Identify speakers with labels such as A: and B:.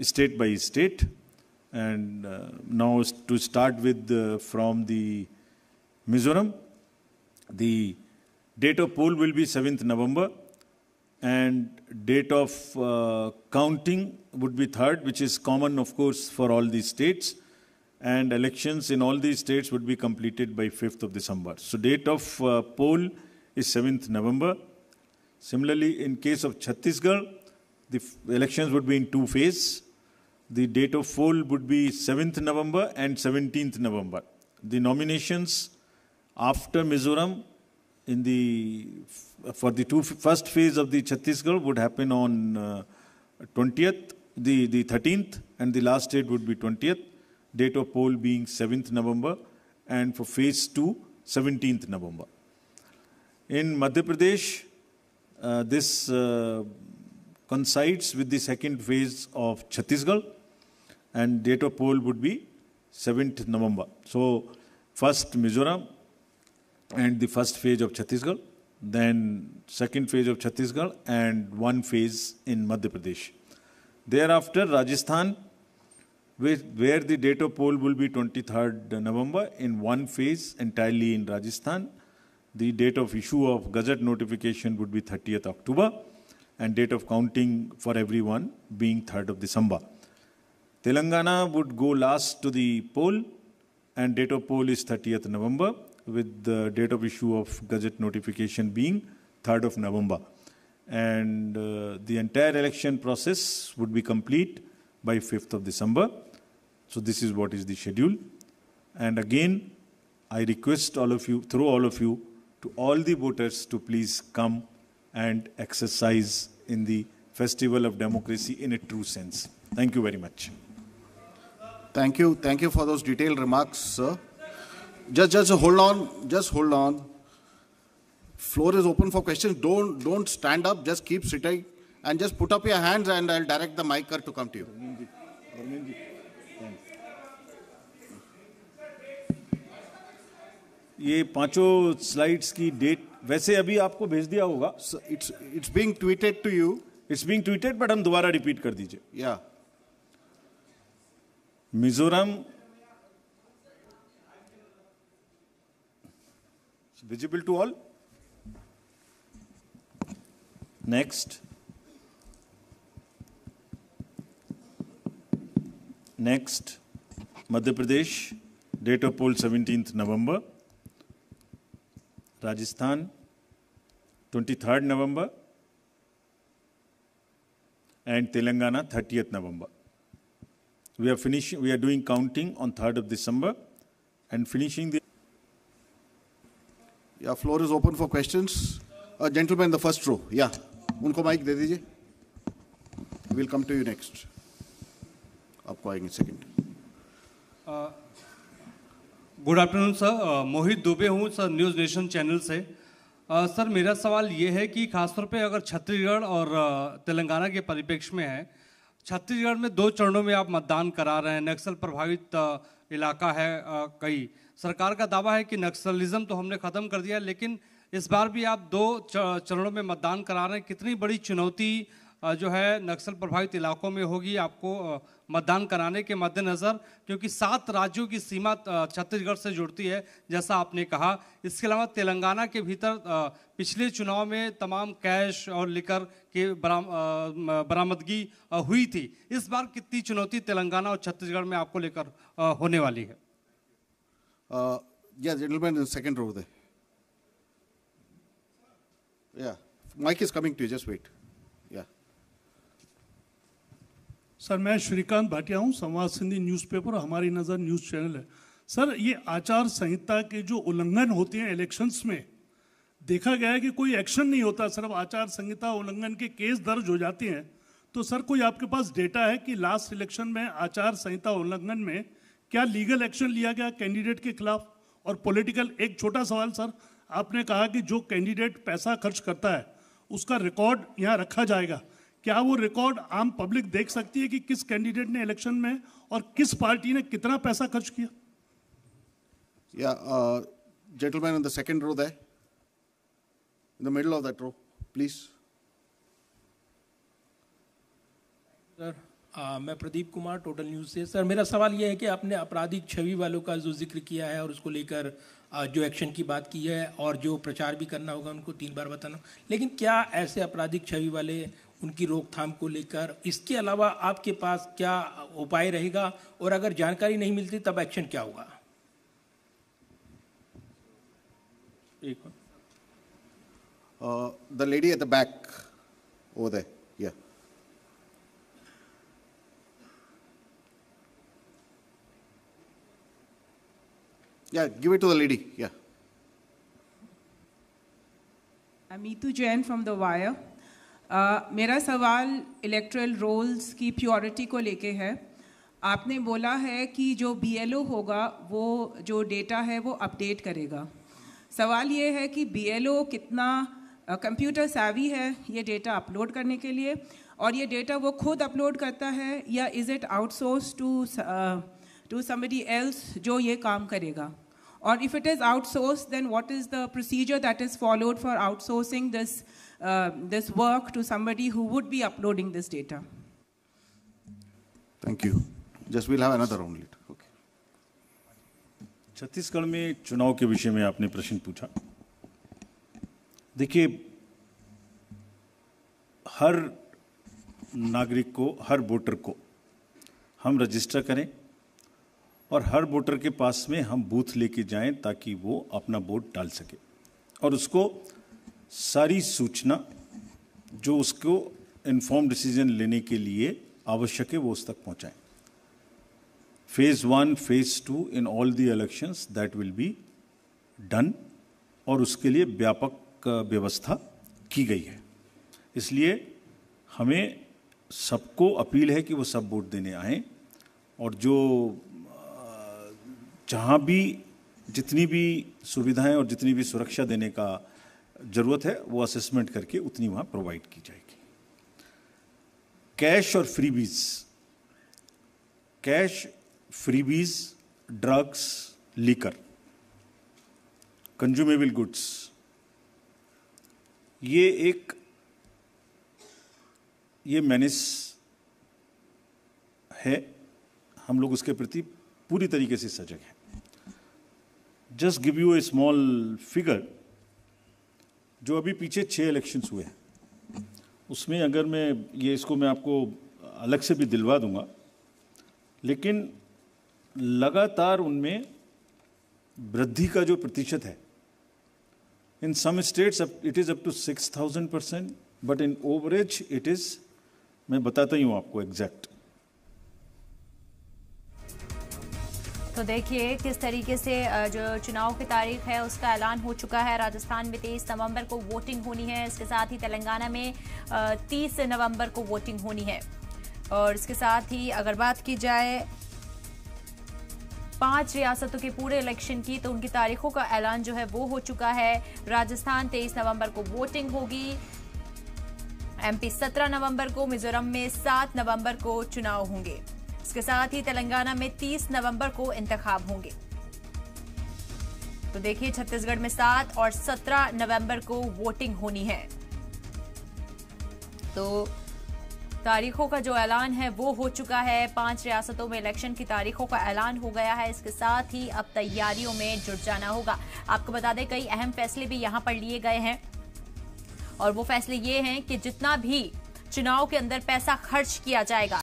A: state by state. And now to start with from the Mizoram, the date of poll will be 7th November and date of counting would be 3rd, which is common of course for all these states, and elections in all these states would be completed by 5th of December. So date of poll is 7th November. Similarly, in case of Chhattisgarh, the elections would be in 2 phases. The date of poll would be 7th November and 17th November. The nominations after Mizoram for the first phase of the Chhattisgarh would happen on 20th, the 13th, and the last date would be 20th. Date of poll being 7th November, and for phase 2, 17th November. In Madhya Pradesh, this coincides with the second phase of Chhattisgarh, and date of poll would be 7th November. So, first Mizoram and the first phase of Chhattisgarh, then second phase of Chhattisgarh, and 1 phase in Madhya Pradesh. Thereafter, Rajasthan, where the date of poll will be 23rd November in 1 phase entirely in Rajasthan. The date of issue of Gazette notification would be 30th October, and date of counting for everyone being 3rd of December. Telangana would go last to the poll, and date of poll is 30th November, with the date of issue of Gazette notification being 3rd of November. And the entire election process would be complete by 5th of December. So this is what is the schedule. And again, I request all of you, through all of you, to all the voters to please come and exercise in the festival of democracy in a true sense. Thank you very much.
B: Thank you. Thank you for those detailed remarks, sir. Just hold on. Just hold on. Floor is open for questions. Don't stand up. Just keep sitting and just put up your hands and I'll direct the mic to come to you.
A: ये 5 slides की date वैसे अभी आपको भेज दिया होगा.
B: It's being tweeted to you.
A: It's being tweeted, but हम दोबारा रिपीट कर दीजिए.
B: Yeah.
A: Mizoram, visible to all. Next, Madhya Pradesh, date of poll 17th November. Rajasthan, 23rd November. And Telangana, 30th November. We are doing counting on 3rd of December and finishing the...
B: Yeah, floor is open for questions. Gentleman in the first row. Yeah. Unko mic de dijiye. We'll come to you next. Aapko aayenge in a second.
C: Good afternoon sir, Mohit Dubey हूँ sir, News Nation channel से. Sir मेरा सवाल ये है कि खासतौर पे अगर छत्तीसगढ़ और तेलंगाना के परिप्रेक्ष्य में है, छत्तीसगढ़ में 2 चरणों में आप मतदान करा रहे हैं, नक्सल प्रभावित इलाका है कई. सरकार का दावा है कि नक्सलिज्म तो हमने ख़त्म कर दिया, लेकिन इस बार भी आप 2 चरणों में मतदान करा रहे हैं. कितनी बड़ी चुनौती जो है नक्सल प्रभावित इलाकों में होगी आपको मतदान कराने के मद्देनज़र, क्योंकि 7 राज्यों की सीमा छत्तीसगढ़ से जुड़ती है जैसा आपने कहा. इसके अलावा तेलंगाना के भीतर पिछले चुनाव में तमाम कैश और लिकर की बरामदगी हुई थी. इस बार कितनी चुनौती तेलंगाना और छत्तीसगढ़ में आपको लेकर होने वाली है?
B: Yeah, gentleman in the second row there. Yeah, mic is coming to you, just wait. Yeah.
D: Sir मैं श्रीकांत भाटिया हूँ, संवाद सिंधी न्यूज़पेपर और हमारी नज़र न्यूज़ चैनल है. सर ये आचार संहिता के जो उल्लंघन होते हैं इलेक्शंस में, देखा गया है कि कोई एक्शन नहीं होता, सिर्फ आचार संहिता उल्लंघन के केस दर्ज हो जाते हैं. तो सर कोई आपके पास डेटा है कि लास्ट इलेक्शन में आचार संहिता उल्लंघन में क्या लीगल एक्शन लिया गया कैंडिडेट के खिलाफ? और पॉलिटिकल, एक छोटा सवाल सर, आपने कहा कि जो कैंडिडेट पैसा खर्च करता है उसका रिकॉर्ड यहाँ रखा जाएगा. क्या वो रिकॉर्ड आम पब्लिक देख सकती है कि किस कैंडिडेट ने इलेक्शन में और किस पार्टी ने कितना पैसा खर्च किया?
B: Yeah, gentleman in the second row there, in the middle of that row, please.
E: Sir, मैं प्रदीप कुमार, टोटल न्यूज़ से। सर मेरा सवाल ये है कि आपने आपराधिक छवि वालों का जो जिक्र किया है और उसको लेकर जो एक्शन की बात की है और जो प्रचार भी करना होगा उनको 3 बार बताना, लेकिन क्या ऐसे आपराधिक छवि वाले उनकी रोकथाम को लेकर इसके अलावा आपके पास क्या उपाय रहेगा, और अगर जानकारी नहीं मिलती तब एक्शन क्या होगा?
B: The lady at the back over there. Yeah. Yeah, give it to the lady. Yeah.
F: I'm Meetu Jain from The Wire. मेरा सवाल इलेक्ट्रल रोल्स की प्योरिटी को लेके है। आपने बोला है कि जो BLO होगा वो जो डेटा है वो अपडेट करेगा। सवाल ये है कि BLO कितना कंप्यूटर savvy है ये डेटा अपलोड करने के लिए, और ये डेटा वो खुद अपलोड करता है या is it outsource to somebody else जो ये काम करेगा? और if it is outsourced, then what is the procedure that is followed for outsourcing this work to somebody who would be uploading this data?
B: Thank you. Just we'll have another round later. Okay.
A: Chhattisgarh में चुनाव के विषय में आपने प्रश्न पूछा। देखिए, हर नागरिक को, हर वोटर को हम रजिस्टर करें और हर वोटर के पास में हम बूथ लेके जाएं ताकि वो अपना वोट डाल सके और उसको सारी सूचना जो उसको इन्फॉर्म डिसीजन लेने के लिए आवश्यक है वो उस तक पहुंचाएं। Phase 1, phase 2 in all the elections that will be done, और उसके लिए व्यापक व्यवस्था की गई है। इसलिए हमें सबको अपील है कि वो सब वोट देने आएं, और जो जहाँ भी जितनी भी सुविधाएं और जितनी भी सुरक्षा देने का जरूरत है वो असेसमेंट करके उतनी वहाँ प्रोवाइड की जाएगी। कैश और freebies, drugs, liquor, consumable goods, ये मेनेस है। हम लोग उसके प्रति पूरी तरीके से सजग हैं। Just give U A small figure, जो अभी पीछे 6 इलेक्शंस हुए हैं उसमें अगर मैं आपको अलग से भी दिलवा दूंगा, लेकिन लगातार उनमें वृद्धि का जो प्रतिशत है, in some states it is up to 6000%, but in average it is, मैं बताता ही हूं आपको एग्जैक्ट।
G: तो देखिए किस तरीके से जो चुनाव की तारीख है उसका ऐलान हो चुका है। राजस्थान में 23 नवंबर को वोटिंग होनी है, इसके साथ ही तेलंगाना में 30 नवंबर को वोटिंग होनी है। और इसके साथ ही अगर बात की जाए 5 रियासतों के पूरे इलेक्शन की, तो उनकी तारीखों का ऐलान जो है वो हो चुका है। राजस्थान 23 नवंबर को वोटिंग होगी, MP 17 नवंबर को, मिजोरम में 7 नवंबर को चुनाव होंगे। इसके साथ ही तेलंगाना में 30 नवंबर को इंतखाब होंगे। तो देखिए छत्तीसगढ़ में 7 और 17 नवंबर को वोटिंग होनी है। तो तारीखों का जो ऐलान है वो हो चुका है। 5 रियासतों में इलेक्शन की तारीखों का ऐलान हो गया है। इसके साथ ही अब तैयारियों में जुट जाना होगा। आपको बता दें कई अहम फैसले भी यहां पर लिए गए हैं, और वो फैसले ये हैं कि जितना भी चुनाव के अंदर पैसा खर्च किया जाएगा